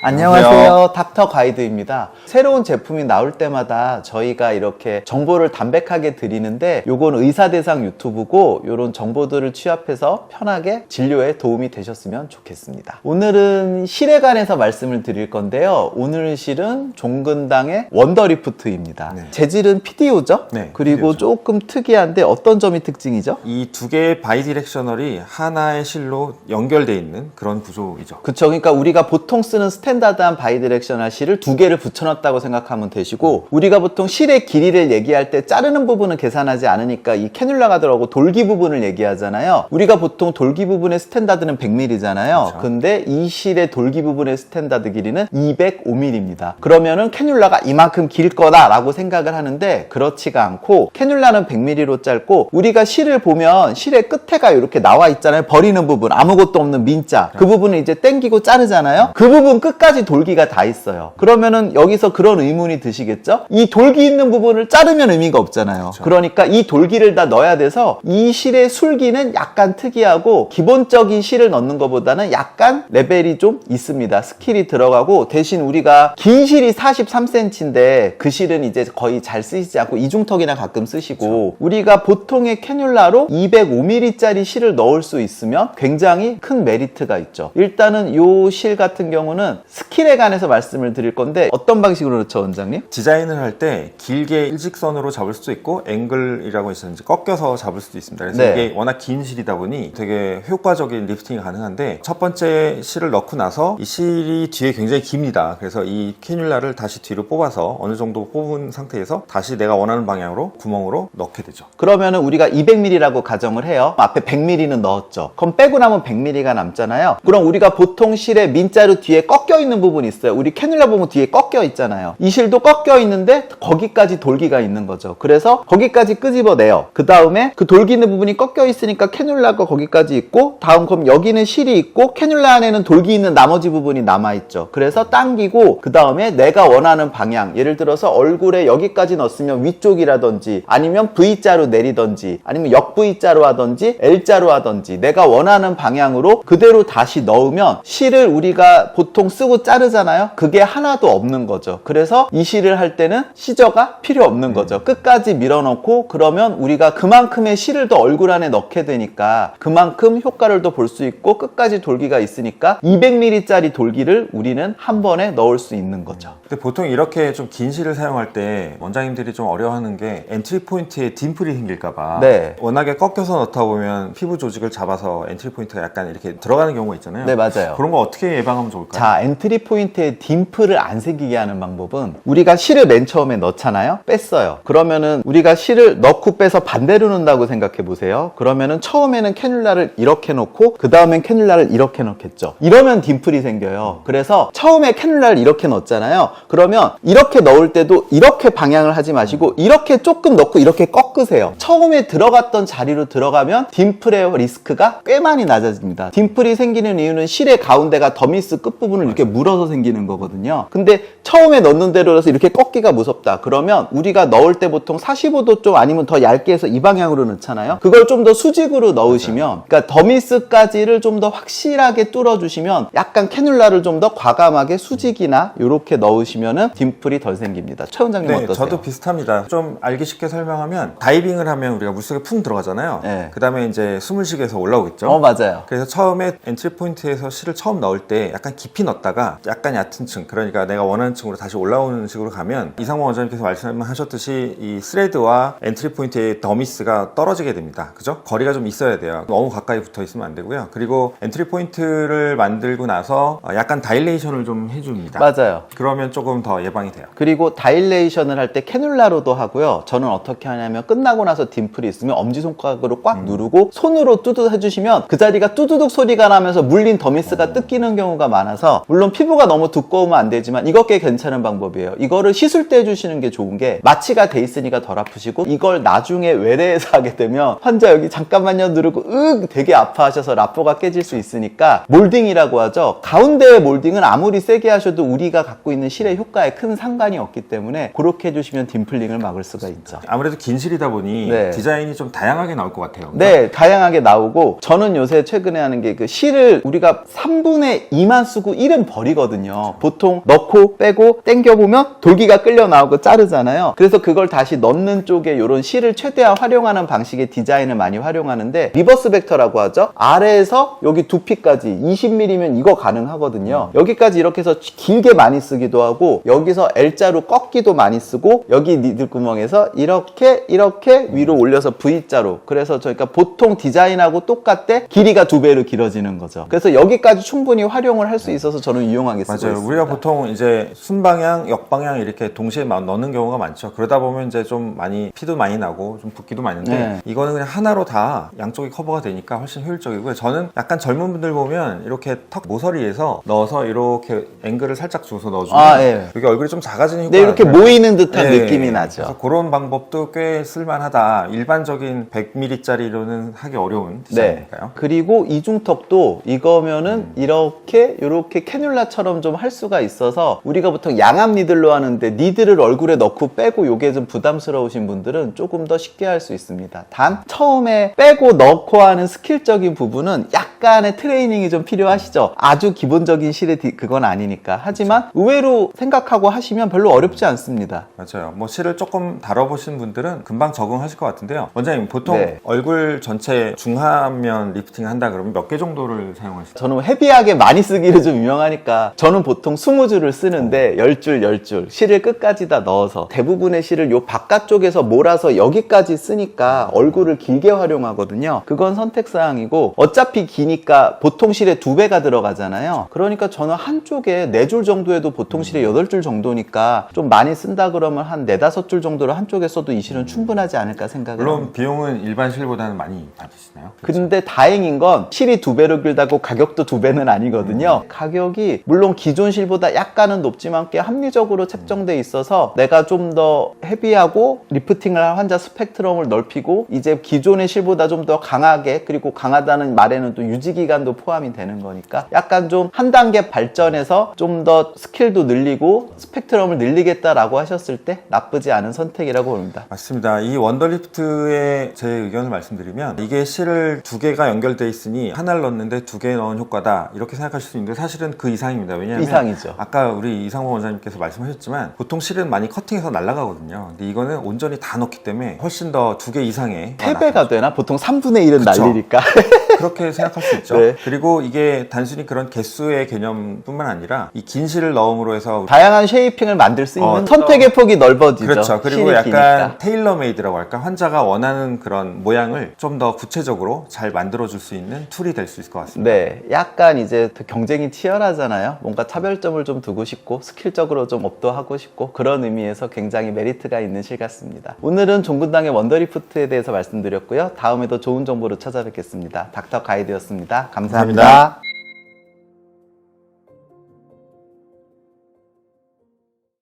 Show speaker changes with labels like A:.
A: 안녕하세요. 닥터 가이드입니다. 새로운 제품이 나올 때마다 저희가 이렇게 정보를 담백하게 드리는데 요건 의사대상 유튜브고 요런 정보들을 취합해서 편하게 진료에 도움이 되셨으면 좋겠습니다. 오늘은 실에 관해서 말씀을 드릴 건데요. 오늘 실은 종근당의 원더리프트입니다.
B: 네.
A: 재질은 PDO죠?
B: 네,
A: 그리고
B: PDO죠.
A: 조금 특이한데 어떤 점이 특징이죠?
B: 이 두 개의 바이디렉셔널이 하나의 실로 연결되어 있는 그런 구조이죠.
A: 그쵸. 그러니까 우리가 보통 쓰는 스탠다드한 바이디렉셔널 실을 두 개를 붙여놨다고 생각하면 되시고, 우리가 보통 실의 길이를 얘기할 때 자르는 부분은 계산하지 않으니까 이 캐뉼라가 들어가고 돌기 부분을 얘기하잖아요. 우리가 보통 돌기 부분의 스탠다드는 100mm잖아요.
B: 그렇죠.
A: 근데 이 실의 돌기 부분의 스탠다드 길이는 205mm입니다. 그러면은 캐뉼라가 이만큼 길 거다라고 생각을 하는데 그렇지가 않고, 캐뉼라는 100mm로 짧고 우리가 실을 보면 실의 끝에가 이렇게 나와 있잖아요. 버리는 부분, 아무것도 없는 민자, 그 부분을 이제 땡기고 자르잖아요. 그 부분 끝까지 돌기가 다 있어요. 그러면은 여기서 그런 의문이 드시겠죠? 이 돌기 있는 부분을 자르면 의미가 없잖아요.
B: 그렇죠.
A: 그러니까 이 돌기를 다 넣어야 돼서 이 실의 술기는 약간 특이하고, 기본적인 실을 넣는 것보다는 약간 레벨이 좀 있습니다. 스킬이 들어가고, 대신 우리가 긴 실이 43cm인데 그 실은 이제 거의 잘 쓰시지 않고 이중턱이나 가끔 쓰시고, 우리가 보통의 캐뉼라로 205mm짜리 실을 넣을 수 있으면 굉장히 큰 메리트가 있죠. 일단은 요 실 같은 경우는 스킬에 관해서 말씀을 드릴 건데, 어떤 방식으로 그렇죠, 원장님?
B: 디자인을 할 때 길게 일직선으로 잡을 수도 있고 앵글이라고 해서 이제 꺾여서 잡을 수도 있습니다. 그래서
A: 네.
B: 이게 워낙 긴 실이다 보니 되게 효과적인 리프팅이 가능한데, 첫 번째 실을 넣고 나서 이 실이 뒤에 굉장히 깁니다. 그래서 이 캐뉼라를 다시 뒤로 뽑아서 어느 정도 뽑은 상태에서 다시 내가 원하는 방향으로 구멍으로 넣게 되죠.
A: 그러면은 우리가 200mm라고 가정을 해요. 앞에 100mm는 넣었죠. 그럼 빼고 나면 100mm가 남잖아요. 그럼 우리가 보통 실에 민자루 뒤에 꺾여 있는 부분이 있어요. 우리 캐뉼라 보면 뒤에 꺾여 있잖아요. 이 실도 꺾여 있는데 거기까지 돌기가 있는 거죠. 그래서 거기까지 끄집어내요. 그 다음에 그 돌기 있는 부분이 꺾여 있으니까 캐뉼라가 거기까지 있고, 다음 그럼 여기는 실이 있고 캐뉼라 안에는 돌기 있는 나머지 부분이 남아있죠. 그래서 당기고, 그 다음에 내가 원하는 방향, 예를 들어서 얼굴에 여기까지 넣었으면 위쪽이라든지, 아니면 V자로 내리든지, 아니면 역 V자로 하든지 L자로 하든지 내가 원하는 방향으로 그대로 다시 넣으면 실을 우리가 보통 쓰고 자르잖아요. 그게 하나도 없는 거죠. 그래서 이 실을 할 때는 시저가 필요 없는 거죠. 끝까지 밀어넣고, 그러면 우리가 그만큼의 실을 더 얼굴 안에 넣게 되니까 그만큼 효과를 더 볼 수 있고 끝까지 돌기가 있으니까 200mm짜리 돌기를 우리는 한 번에 넣을 수 있는 거죠.
B: 근데 보통 이렇게 좀 긴 실을 사용할 때 원장님들이 좀 어려워하는 게 엔트리 포인트에 딤플이 생길까봐.
A: 네.
B: 워낙에 꺾여서 넣다 보면 피부 조직을 잡아서 엔트리 포인트가 약간 이렇게 들어가는 경우가 있잖아요.
A: 네, 맞아요.
B: 그런 거 어떻게 예방하면 좋을까요?
A: 자, 엔트리 포인트에 딤플을 안 생기게 하는 방법은, 우리가 실을 맨 처음에 넣잖아요. 뺐어요. 그러면은 우리가 실을 넣고 빼서 반대로 넣는다고 생각해 보세요. 그러면은 처음에는 캐뉼라를 이렇게 놓고 그 다음엔 캐뉼라를 이렇게 넣겠죠. 이러면 딤플이 생겨요. 그래서 처음에 캐뉼라를 이렇게 넣었잖아요. 그러면 이렇게 넣을 때도 이렇게 방향을 하지 마시고 이렇게 조금 넣고 이렇게 꺾으세요. 처음에 들어갔던 자리로 들어가면 딤플의 리스크가 꽤 많이 낮아집니다. 딤플이 생기는 이유는 실의 가운데가 더미스 끝부분을 이렇게 물어서 생기는 거거든요. 근데 처음에 넣는 대로라서 이렇게 꺾기가 무섭다. 그러면 우리가 넣을 때 보통 45도 좀 아니면 더 얇게 해서 이 방향으로 넣잖아요. 그걸 좀 더 수직으로 넣으시면, 그러니까 더미스까지를 좀 더 확실하게 뚫어주시면, 약간 캐뉼라를 좀 더 과감하게 수직이나 이렇게 넣으시면은 딤플이 덜 생깁니다. 최 원장님
B: 네,
A: 어떠세요?
B: 저도 비슷합니다. 좀 알기 쉽게 설명하면, 다이빙을 하면 우리가 물속에 푹 들어가잖아요.
A: 네.
B: 그 다음에 이제 숨을 쉬게 해서 올라오겠죠.
A: 맞아요.
B: 그래서 처음에 엔트리 포인트에서 실을 처음 넣을 때 약간 깊이 넣었다가 약간 얕은 층, 그러니까 내가 원하는 층으로 다시 올라오는 식으로 가면, 이상원 원장님께서 말씀하셨듯이 이 스레드와 엔트리 포인트의 더미스가 떨어지게 됩니다. 그죠? 거리가 좀 있어야 돼요. 너무 가까이 붙어 있으면 안 되고요. 그리고 엔트리 포인트를 만들고 나서 약간 다일레이션을 좀 해줍니다.
A: 맞아요.
B: 그러면 조금 더 예방이 돼요.
A: 그리고 다일레이션을 할 때 캐뉼라로도 하고요. 저는 어떻게 하냐면, 끝나고 나서 딤플이 있으면 엄지손가락으로 꽉 누르고 손으로 뚜둑 해주시면 그 자리가 뚜두둑 소리가 나면서 물린 더미스가 뜯기는 경우가 많아서, 물론 피부가 너무 두꺼우면 안 되지만 이것 꽤 괜찮은 방법이에요. 이거를 시술 때 해주시는 게 좋은 게, 마취가 돼 있으니까 덜 아프시고, 이걸 나중에 외래에서 하게 되면 환자 여기 잠깐만요 누르고 되게 아파하셔서 라포가 깨질 수 있으니까, 몰딩이라고 하죠. 가운데의 몰딩은 아무리 세게 하셔도 우리가 갖고 있는 실의 효과에 큰 상관이 없기 때문에 그렇게 해주시면 딤플링을 막을 수가 있죠.
B: 아무래도 긴 실이다 보니
A: 네.
B: 디자인이 좀 다양하게 나올 것 같아요.
A: 네, 다양하게 나오고, 저는 요새 최근에 하는 게, 그 실을 우리가 3분의 2만 쓰고 1은 버리거든요. 돌기거든요. 보통 넣고 빼고 당겨보면 돌기가 끌려 나오고 자르잖아요. 그래서 그걸 다시 넣는 쪽에 이런 실을 최대한 활용하는 방식의 디자인을 많이 활용하는데 리버스 벡터라고 하죠. 아래에서 여기 두피까지 20mm면 이거 가능하거든요. 여기까지 이렇게 해서 길게 많이 쓰기도 하고 여기서 L자로 꺾기도 많이 쓰고 여기 니들구멍에서 이렇게 위로 올려서 V자로. 그래서 저희가 보통 디자인하고 똑같대 길이가 2배로 길어지는 거죠. 그래서 여기까지 충분히 활용을 할 수 있어서 저는 유용하게 쓰고
B: 맞아요.
A: 있습니다.
B: 우리가 보통 이제 순방향, 역방향 이렇게 동시에 막 넣는 경우가 많죠. 그러다 보면 이제 좀 많이 피도 많이 나고 좀 붓기도 많은데
A: 네.
B: 이거는 그냥 하나로 다 양쪽이 커버가 되니까 훨씬 효율적이고요. 저는 약간 젊은 분들 보면 이렇게 턱 모서리에서 넣어서 이렇게 앵글을 살짝 줘서 넣어주면
A: 예.
B: 여기 얼굴이 좀 작아지는 효과가
A: 네, 이렇게
B: 나타나요.
A: 모이는 듯한
B: 네.
A: 느낌이 나죠.
B: 그래서 그런 방법도 꽤 쓸만하다. 일반적인 100mm짜리로는 하기 어려운 디자인이니까요.
A: 네. 그리고 이중턱도 이거면은 이렇게 캐뉼라처럼 좀 할 수가 있어서 우리가 보통 양압 니들로 하는데 니들을 얼굴에 넣고 빼고 요게 좀 부담스러우신 분들은 조금 더 쉽게 할 수 있습니다. 단 처음에 빼고 넣고 하는 스킬적인 부분은 약간의 트레이닝이 좀 필요하시죠. 아주 기본적인 실의 그건 아니니까. 하지만 의외로 생각하고 하시면 별로 어렵지 않습니다.
B: 맞아요. 뭐 실을 조금 다뤄보신 분들은 금방 적응하실 것 같은데요. 원장님 보통
A: 네.
B: 얼굴 전체 중하면 리프팅 한다 그러면 몇 개 정도를 사용하시나요?
A: 저는 헤비하게 많이 쓰기를 좀 유명하니까 저는 보통 20줄을 쓰는데 10줄 실을 끝까지 다 넣어서 대부분의 실을 요 바깥쪽에서 몰아서 여기까지 쓰니까 얼굴을 길게 활용하거든요. 그건 선택사항이고 어차피 기니까 보통 실에 2배가 들어가잖아요. 그러니까 저는 한쪽에 4줄 정도에도 보통 실에 8줄 정도니까 좀 많이 쓴다 그러면 한 4-5줄 정도를 한쪽에 써도 이 실은 충분하지 않을까 생각을
B: 물론
A: 합니다.
B: 비용은 일반 실보다는 많이 받으시나요?
A: 근데 다행인 건 실이 2배로 길다고 가격도 2배는 아니거든요. 가격이 물론 기존 실보다 약간은 높지만 꽤 합리적으로 책정돼 있어서 내가 좀 더 헤비하고 리프팅을 할 환자 스펙트럼을 넓히고 이제 기존의 실보다 좀 더 강하게 그리고 강하다는 말에는 또 유지기간도 포함이 되는 거니까 약간 좀 한 단계 발전해서 좀 더 스킬도 늘리고 스펙트럼을 늘리겠다라고 하셨을 때 나쁘지 않은 선택이라고 봅니다.
B: 맞습니다. 이 원더리프트의 제 의견을 말씀드리면 이게 실을 2개가 연결돼 있으니 하나를 넣었는데 2개 넣은 효과다 이렇게 생각하실 수 있는데 사실은 그 이상입니다. 왜냐하면
A: 이상이죠.
B: 아까 우리 이상호 원장님께서 말씀하셨지만 보통 실은 많이 커팅해서 날아가거든요. 근데 이거는 온전히 다 넣기 때문에 훨씬 더 2개 이상의
A: 3배가 되나? 보통 3분의 1은
B: 그쵸.
A: 날리니까.
B: 그렇게 생각할 수 있죠.
A: 네.
B: 그리고 이게 단순히 그런 개수의 개념뿐만 아니라 이 긴 실을 넣음으로 해서
A: 다양한 쉐이핑을 만들 수 있는
B: 어,
A: 선택의 폭이 넓어지죠.
B: 그렇죠. 그리고
A: 실이
B: 약간
A: 기니까.
B: 테일러메이드라고 할까? 환자가 원하는 그런 모양을 좀 더 구체적으로 잘 만들어줄 수 있는 툴이 될 수 있을 것 같습니다.
A: 네, 약간 이제 경쟁이 치열하잖아요. 뭔가 차별점을 좀 두고 싶고 스킬적으로 좀 업도하고 싶고 그런 의미에서 굉장히 메리트가 있는 실 같습니다. 오늘은 종근당의 원더리프트에 대해서 말씀드렸고요. 다음에도 좋은 정보로 찾아뵙겠습니다. 닥터 가이드였습니다. 감사합니다.
B: 감사합니다.